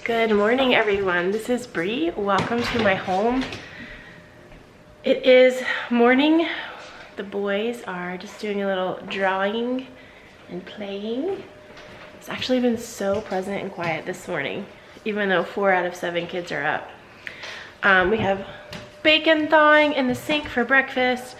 Good morning, everyone. This is Bree. Welcome to my home. It is morning. The boys are just doing a little drawing and playing. It's actually been so pleasant and quiet this morning, even though 4 out of 7 kids are up. We have bacon thawing in the sink for breakfast.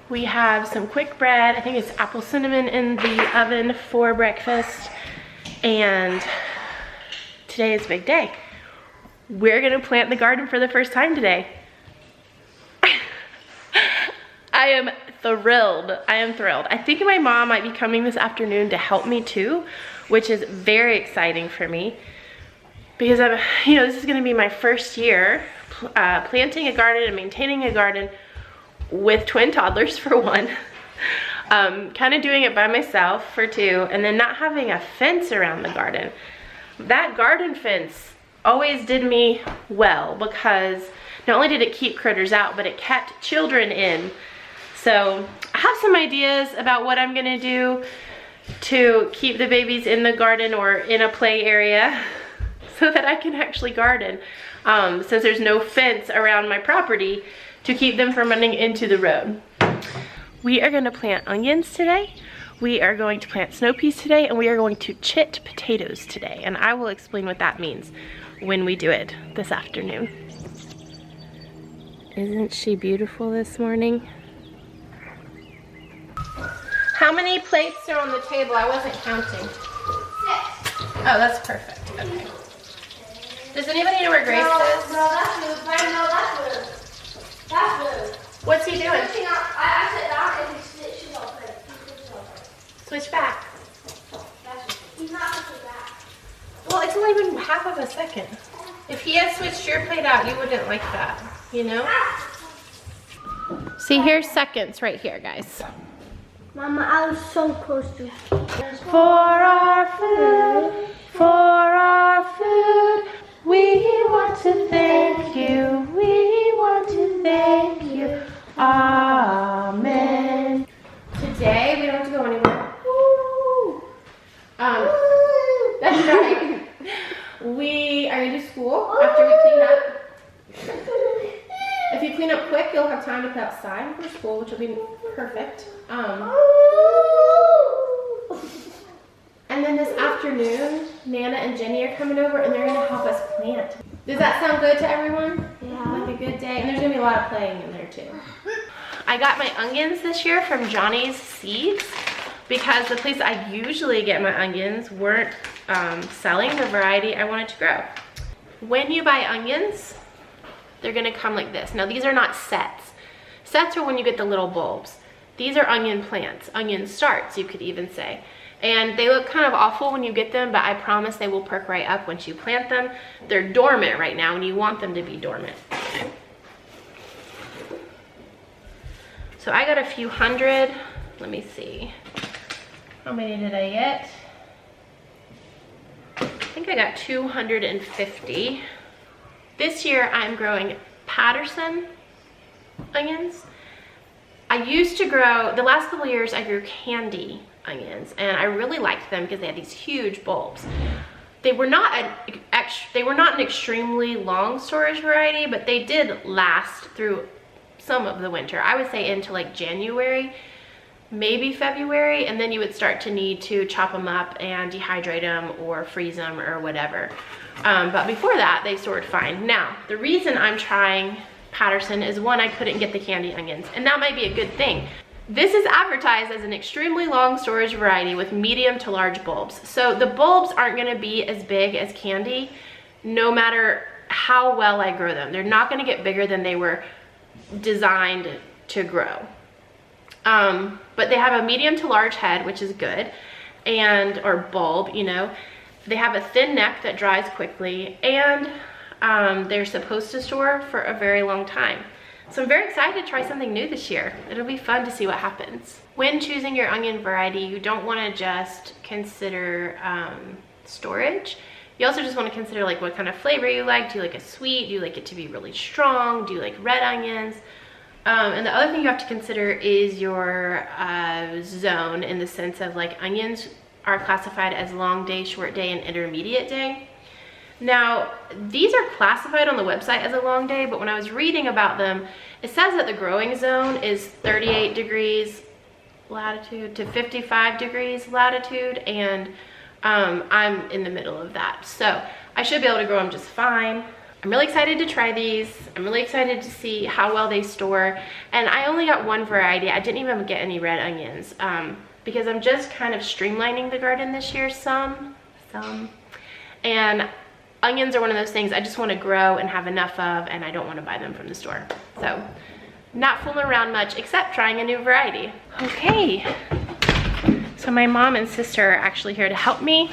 We have some quick bread. I think it's apple cinnamon in the oven for breakfast. And today is a big day. We're gonna plant the garden for the first time today. I am thrilled. I am thrilled. I think my mom might be coming this afternoon to help me too, which is very exciting for me because this is gonna be my first year planting a garden and maintaining a garden with twin toddlers for one. Kind of doing it by myself for 2, and then not having a fence around the garden. That garden fence always did me well because not only did it keep critters out, but it kept children in. So I have some ideas about what I'm gonna do to keep the babies in the garden or in a play area so that I can actually garden, since there's no fence around my property to keep them from running into the road. We are gonna plant onions today. We are going to plant snow peas today, and we are going to chit potatoes today. And I will explain what that means when we do it this afternoon. Isn't she beautiful this morning? How many plates are on the table? I wasn't counting. 6. Oh, that's perfect. Okay. Does anybody know where Grace is? No, that's Luke. No, that's Luke. That's Luke. What's he doing? I sit down and she's all pretty. Switch back. He's not switching back. Well, it's only been half of a second. If he had switched your plate out, you wouldn't like that, you know? See, here's seconds right here, guys. Mama, I was so close to For our food, we want to thank you. We want to thank you. Amen. Today, we don't have to go anywhere. That's right. We are going to school after we clean up. If you clean up quick, you'll have time to put outside for school, which will be perfect. And then this afternoon, Nana and Jenny are coming over, and they're going to help us plant. Does that sound good to everyone? Yeah. Like a good day? And there's going to be a lot of playing in there too. I got my onions this year from Johnny's Seeds because the place I usually get my onions weren't selling the variety I wanted to grow. When you buy onions, they're gonna come like this. Now these are not sets. Sets are when you get the little bulbs. These are onion plants, onion starts, you could even say. And they look kind of awful when you get them, but I promise they will perk right up once you plant them. They're dormant right now, and you want them to be dormant. So I got a few hundred. Let me see. How many did I get? I think I got 250. This year I'm growing Patterson onions. I used to grow, the last couple of years I grew candy onions, and I really liked them because they had these huge bulbs. They were not an extremely long storage variety, but they did last through some of the winter. I would say into like January, maybe February, and then you would start to need to chop them up and dehydrate them or freeze them or whatever. But before that, they stored fine. Now, the reason I'm trying Patterson is one, I couldn't get the candy onions, and that might be a good thing. This is advertised as an extremely long storage variety with medium to large bulbs. So the bulbs aren't gonna be as big as candy, no matter how well I grow them. They're not gonna get bigger than they were designed to grow. But they have a medium to large head, which is good, or bulb, you know. They have a thin neck that dries quickly, and they're supposed to store for a very long time. So I'm very excited to try something new this year. It'll be fun to see what happens. When choosing your onion variety, you don't want to just consider storage. You also just want to consider like what kind of flavor you like. Do you like a sweet? Do you like it to be really strong? Do you like red onions? And the other thing you have to consider is your zone, in the sense of like onions are classified as long day, short day, and intermediate day. Now, these are classified on the website as a long day, but when I was reading about them, it says that the growing zone is 38 degrees latitude to 55 degrees latitude, and I'm in the middle of that. So I should be able to grow them just fine. I'm really excited to try these. I'm really excited to see how well they store. And I only got one variety. I didn't even get any red onions because I'm just kind of streamlining the garden this year some. And onions are one of those things I just want to grow and have enough of, and I don't want to buy them from the store. So not fooling around much except trying a new variety. Okay, so my mom and sister are actually here to help me,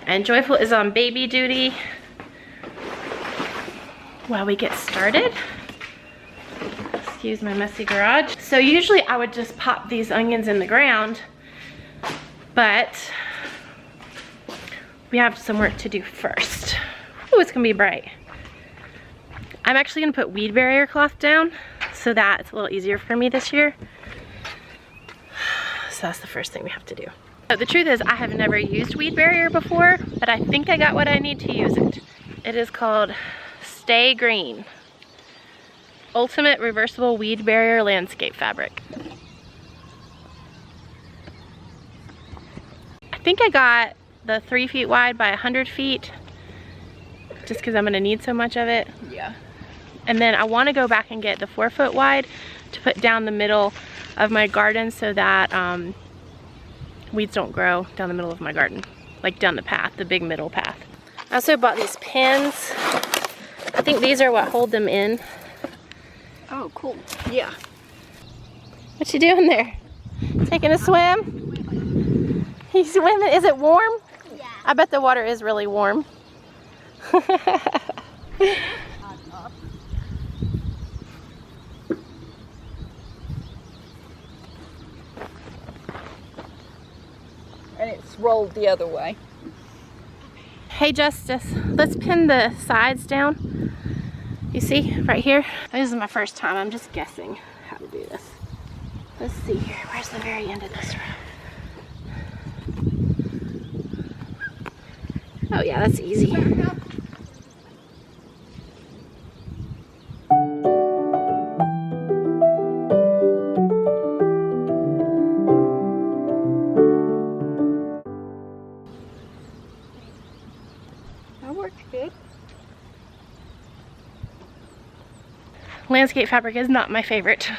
and Joyful is on baby duty while we get started. Excuse my messy garage. So usually I would just pop these onions in the ground, but we have some work to do first. Oh, it's gonna be bright. I'm actually gonna put weed barrier cloth down so that it's a little easier for me this year. So that's the first thing we have to do. But the truth is I have never used weed barrier before, but I think I got what I need to use it. It is called Stay Green Ultimate Reversible Weed Barrier Landscape Fabric. I think I got the 3 feet wide by 100 feet just because I'm gonna need so much of it. Yeah. And then I want to go back and get the 4 foot wide to put down the middle of my garden so that weeds don't grow down the middle of my garden, like down the path, the big middle path. I also bought these pins. I think these are what hold them in. Oh, cool. Yeah. What you doing there? Taking a swim? You swimming? Is it warm? Yeah. I bet the water is really warm. And it's rolled the other way. Hey Justice, let's pin the sides down. You see, right here? This is my first time, I'm just guessing how to do this. Let's see here, where's the very end of this row? Oh yeah, that's easy. That works good. Landscape fabric is not my favorite.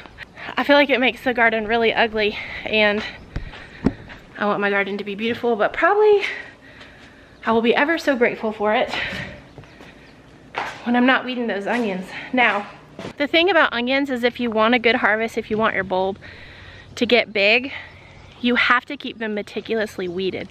I feel like it makes the garden really ugly, and I want my garden to be beautiful, but probably I will be ever so grateful for it when I'm not weeding those onions. Now, the thing about onions is if you want a good harvest, if you want your bulb to get big, you have to keep them meticulously weeded.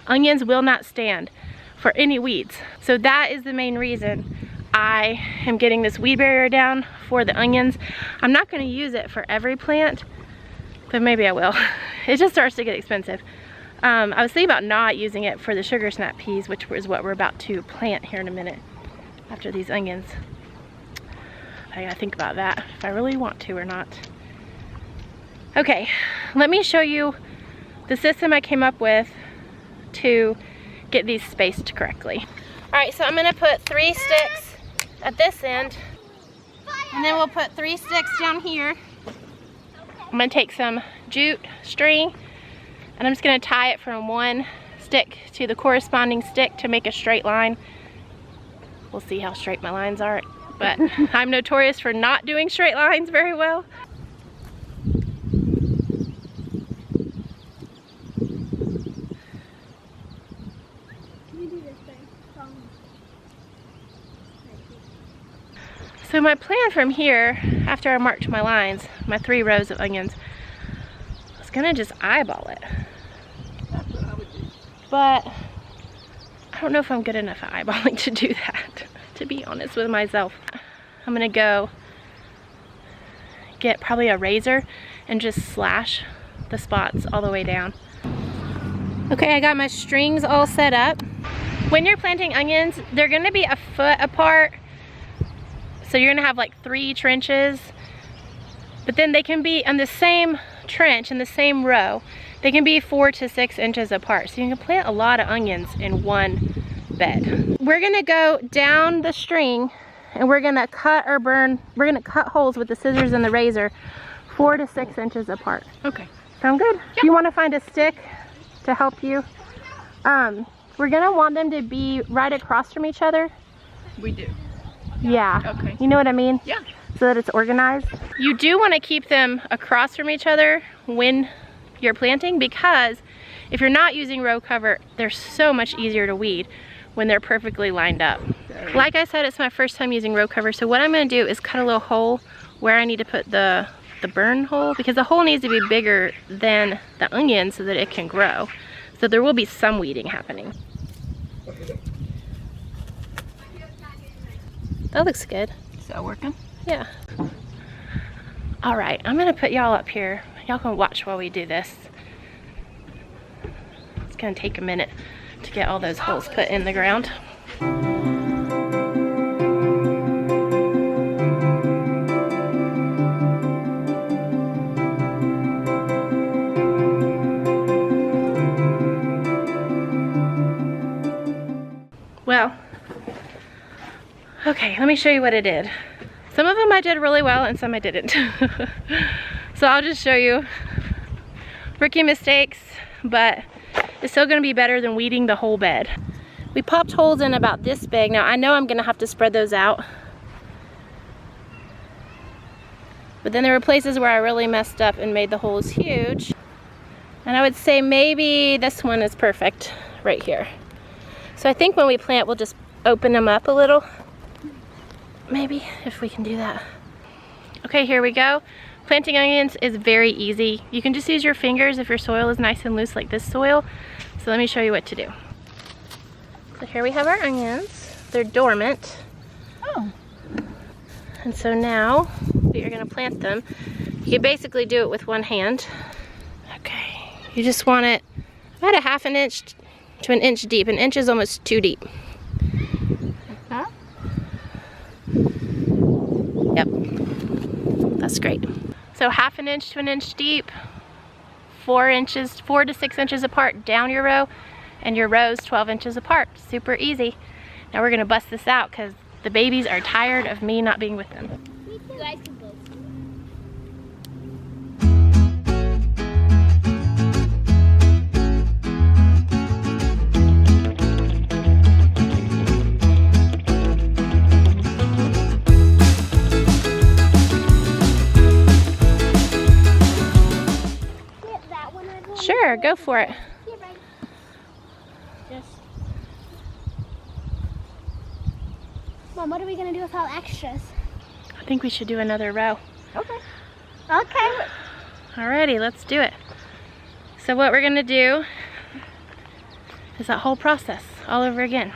Onions will not stand for any weeds. So that is the main reason I am getting this weed barrier down for the onions. I'm not gonna use it for every plant, but maybe I will. It just starts to get expensive. I was thinking about not using it for the sugar snap peas, which is what we're about to plant here in a minute after these onions. I gotta think about that, if I really want to or not. Okay, let me show you the system I came up with to get these spaced correctly. All right, so I'm gonna put 3 sticks at this end, and then we'll put 3 sticks down here. I'm gonna take some jute string, and I'm just gonna tie it from one stick to the corresponding stick to make a straight line. We'll see how straight my lines are, but I'm notorious for not doing straight lines very well. So my plan from here, after I marked my lines, my 3 rows of onions, I was gonna just eyeball it. That's what I would do. But I don't know if I'm good enough at eyeballing to do that, to be honest with myself. I'm gonna go get probably a razor and just slash the spots all the way down. Okay, I got my strings all set up. When you're planting onions, they're gonna be a foot apart. So you're gonna have like 3 trenches, but then they can be on the same trench in the same row. They can be 4 to 6 inches apart. So you can plant a lot of onions in one bed. We're gonna go down the string and we're gonna cut holes with the scissors and the razor 4 to 6 inches apart. Okay. Sound good? Yep. You wanna find a stick to help you? We're gonna want them to be right across from each other. We do. Yeah. Okay. You know what I mean? Yeah. So that it's organized. You do want to keep them across from each other when you're planting, because if you're not using row cover, they're so much easier to weed when they're perfectly lined up. Like I said, it's my first time using row cover, so what I'm going to do is cut a little hole where I need to put the burn hole, because the hole needs to be bigger than the onion so that it can grow. So there will be some weeding happening. That looks good. Is that working? Yeah. All right, I'm gonna put y'all up here. Y'all can watch while we do this. It's gonna take a minute to get all those holes put in the ground. Well, okay, let me show you what I did. Some of them I did really well and some I didn't. So I'll just show you rookie mistakes, but it's still gonna be better than weeding the whole bed. We popped holes in about this big. Now I know I'm gonna have to spread those out, but then there were places where I really messed up and made the holes huge. And I would say maybe this one is perfect right here. So I think when we plant, we'll just open them up a little. Maybe, if we can do that. Okay, here we go. Planting onions is very easy. You can just use your fingers if your soil is nice and loose like this soil. So let me show you what to do. So here we have our onions. They're dormant. Oh. And so now we are gonna plant them. You basically do it with one hand. Okay, you just want it about a 1/2 inch to 1 inch deep. 1 inch is almost too deep. Huh? Yep, that's great. So 1/2 inch to 1 inch deep, 4 to 6 inches apart down your row, and your rows 12 inches apart. Super easy. Now we're gonna bust this out because the babies are tired of me not being with them. You guys can both. Sure, go for it. Mom, what are we gonna do with all extras? I think we should do another row. Okay. Okay. Alrighty, let's do it. So what we're gonna do is that whole process all over again.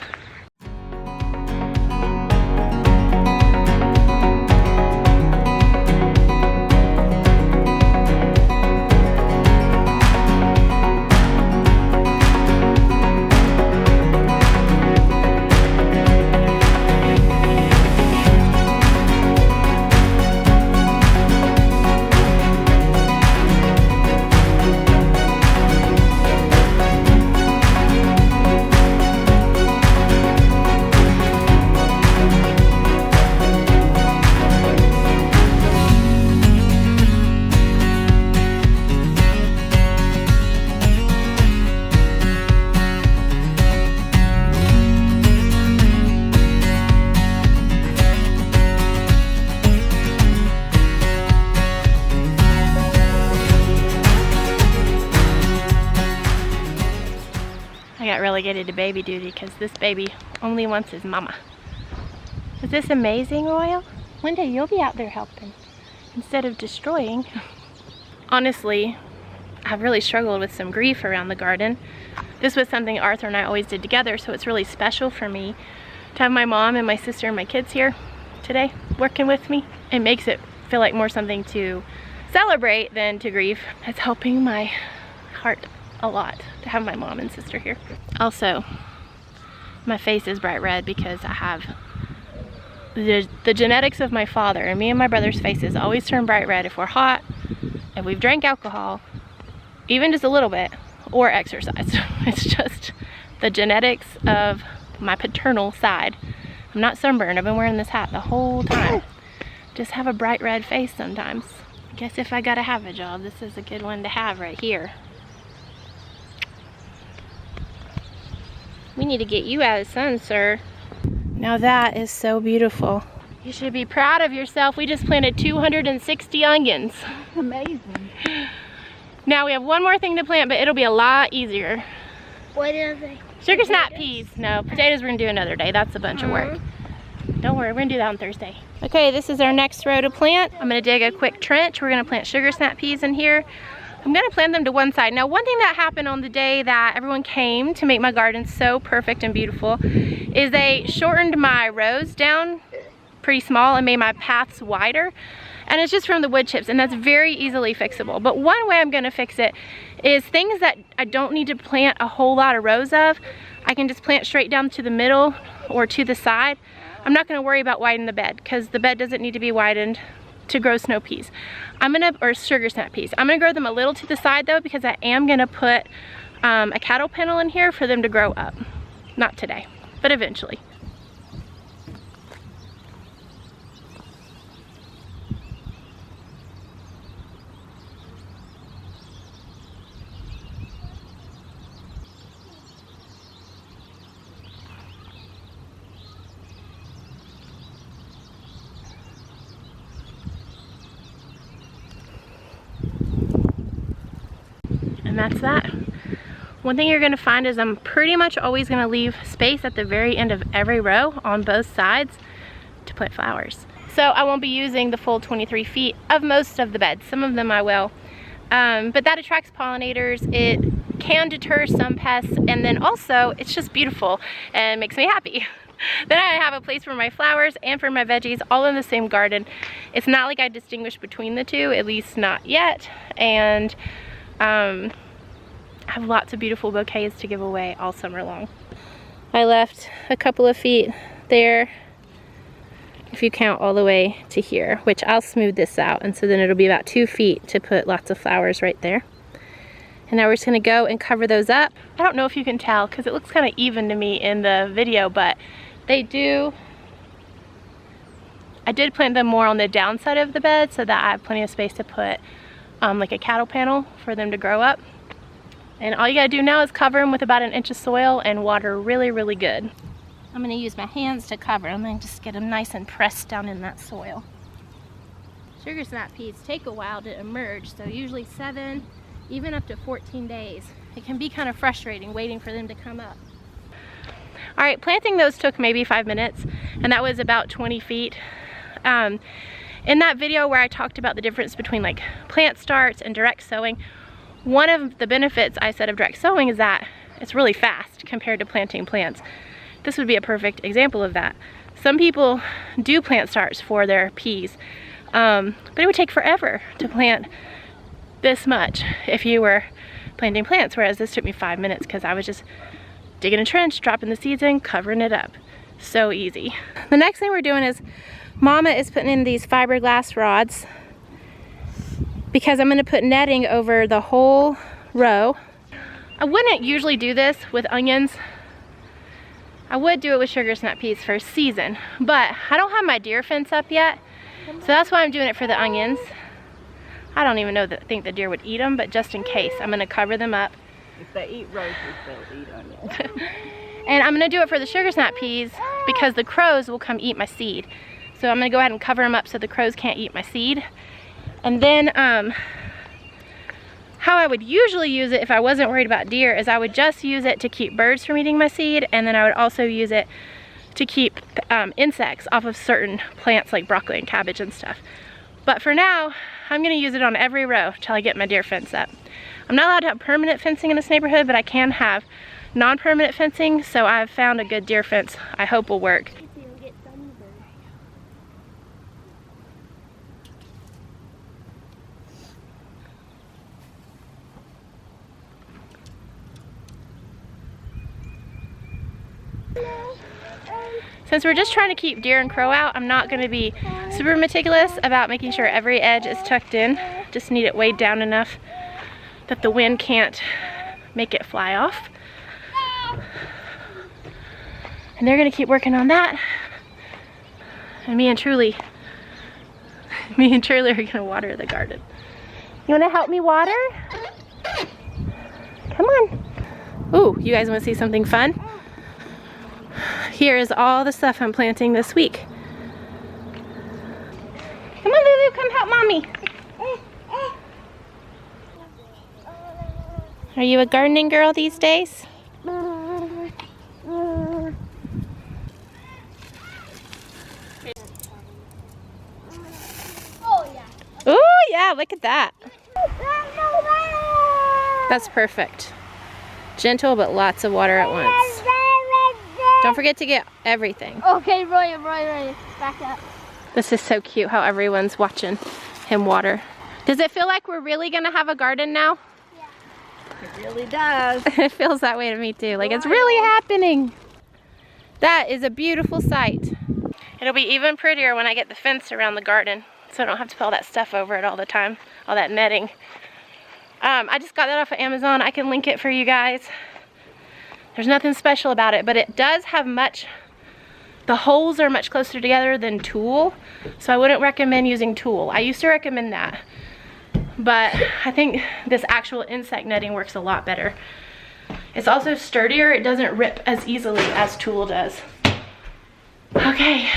I got relegated to baby duty because this baby only wants his mama. Is this amazing, Royal? One day you'll be out there helping instead of destroying. Honestly, I've really struggled with some grief around the garden. This was something Arthur and I always did together, so it's really special for me to have my mom and my sister and my kids here today working with me. It makes it feel like more something to celebrate than to grieve. It's helping my heart a lot to have my mom and sister here. Also, my face is bright red because I have the genetics of my father, and me and my brother's faces always turn bright red if we're hot, if we've drank alcohol, even just a little bit, or exercise. It's just the genetics of my paternal side. I'm not sunburned. I've been wearing this hat the whole time. Just have a bright red face sometimes. I guess if I gotta have a job, this is a good one to have right here. We need to get you out of the sun, sir. Now that is so beautiful. You should be proud of yourself. We just planted 260 onions. Amazing. Now we have one more thing to plant, but it'll be a lot easier. What are they? Sugar snap peas. No, potatoes we're gonna do another day. That's a bunch of work. Don't worry, we're gonna do that on Thursday. Okay, this is our next row to plant. I'm gonna dig a quick trench. We're gonna plant sugar snap peas in here. I'm gonna plant them to one side. Now, one thing that happened on the day that everyone came to make my garden so perfect and beautiful is they shortened my rows down pretty small and made my paths wider. And it's just from the wood chips, and that's very easily fixable. But one way I'm gonna fix it is things that I don't need to plant a whole lot of rows of, I can just plant straight down to the middle or to the side. I'm not gonna worry about widening the bed because the bed doesn't need to be widened to grow snow peas. Or sugar snap peas. I'm gonna grow them a little to the side though, because I am gonna put a cattle panel in here for them to grow up. Not today, but eventually. And that's that. One thing you're gonna find is I'm pretty much always gonna leave space at the very end of every row on both sides to plant flowers. So I won't be using the full 23 feet of most of the beds. Some of them I will. But that attracts pollinators. It can deter some pests, and then also it's just beautiful and makes me happy. Then I have a place for my flowers and for my veggies all in the same garden. It's not like I distinguish between the two, at least not yet. And I have lots of beautiful bouquets to give away all summer long. I left a couple of feet there, if you count all the way to here, which I'll smooth this out, and so then it'll be about 2 feet to put lots of flowers right there. And now we're just gonna go and cover those up. I don't know if you can tell because it looks kind of even to me in the video, but I did plant them more on the downside of the bed so that I have plenty of space to put like a cattle panel for them to grow up. And all you gotta do now is cover them with about 1 inch of soil and water really, really good. I'm gonna use my hands to cover them and just get them nice and pressed down in that soil. Sugar snap peas take a while to emerge, so usually 7, even up to 14 days. It can be kind of frustrating waiting for them to come up. All right, planting those took maybe 5 minutes, and that was about 20 feet. In that video where I talked about the difference between like plant starts and direct sowing, one of the benefits I said of direct sowing is that it's really fast compared to planting plants. This would be a perfect example of that. Some people do plant starts for their peas, but it would take forever to plant this much if you were planting plants, whereas this took me 5 minutes because I was just digging a trench, dropping the seeds in, covering it up. So easy. The next thing we're doing is Mama is putting in these fiberglass rods because I'm going to put netting over the whole row. I wouldn't usually do this with onions. I would do it with sugar snap peas for a season, but I don't have my deer fence up yet, so that's why I'm doing it for the onions. I don't even think the deer would eat them, but just in case, I'm going to cover them up. If they eat roses, they'll eat onions. And I'm going to do it for the sugar snap peas because the crows will come eat my seed. So I'm going to go ahead and cover them up so the crows can't eat my seed. And then how I would usually use it if I wasn't worried about deer is I would just use it to keep birds from eating my seed, and then I would also use it to keep insects off of certain plants like broccoli and cabbage and stuff. But for now, I'm going to use it on every row till I get my deer fence up. I'm not allowed to have permanent fencing in this neighborhood, but I can have non-permanent fencing, so I've found a good deer fence I hope will work. Since we're just trying to keep deer and crow out, I'm not going to be super meticulous about making sure every edge is tucked in. Just need it weighed down enough that the wind can't make it fly off. And they're gonna keep working on that. And me and Truly are gonna water the garden. You wanna help me water? Come on. Ooh, you guys wanna see something fun? Here is all the stuff I'm planting this week. Come on, Lulu, come help mommy. Are you a gardening girl these days? Oh yeah, look at that. That's perfect. Gentle, but lots of water at once. Don't forget to get everything. Okay, Roy, back up. This is so cute how everyone's watching him water. Does it feel like we're really gonna have a garden now? It really does. It feels that way to me too. Like it's really happening. That is a beautiful sight. It'll be even prettier when I get the fence around the garden, so I don't have to put all that stuff over it all the time, all that netting. I just got that off of Amazon. I can link it for you guys. There's nothing special about it, but it does have the holes are much closer together than tulle, so I wouldn't recommend using tulle. I used to recommend that, but I think this actual insect netting works a lot better. It's also sturdier. It doesn't rip as easily as tulle does. Okay,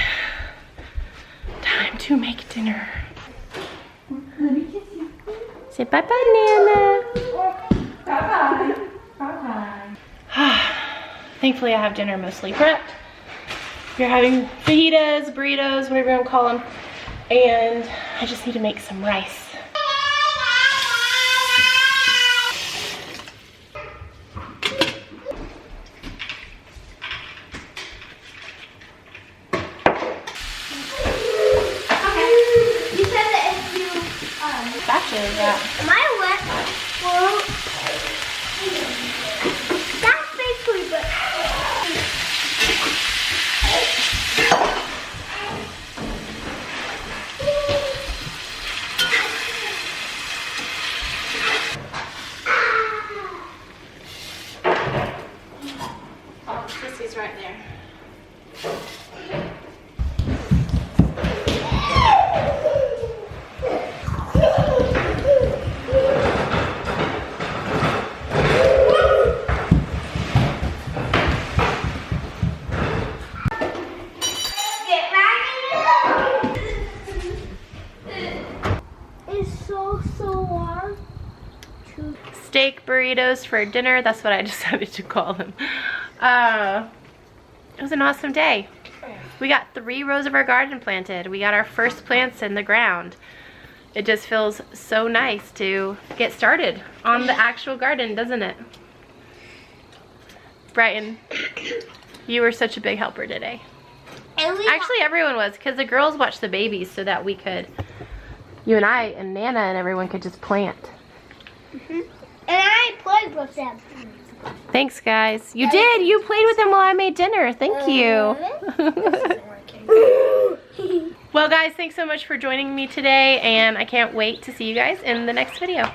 time to make dinner. Say bye-bye, Nana. Bye-bye. Bye-bye. Thankfully, I have dinner mostly prepped. We're having fajitas, burritos, whatever you want to call them. And I just need to make some rice. You said that if you, Gotcha, yeah. am I wet? Well, that's basically but Oh, Sissy's right there. it's so warm. Steak burritos for dinner. That's what I decided to call them. It was an awesome day. We got 3 rows of our garden planted. We got our first plants in the ground. It just feels so nice to get started on the actual garden, doesn't it? Brighton, you were such a big helper today. Actually, everyone was, because the girls watched the babies so that we could, you and I and Nana and everyone could just plant. And I played with them. Thanks, guys. You did. You played with them while I made dinner. Thank you. Well, guys, thanks so much for joining me today, and I can't wait to see you guys in the next video.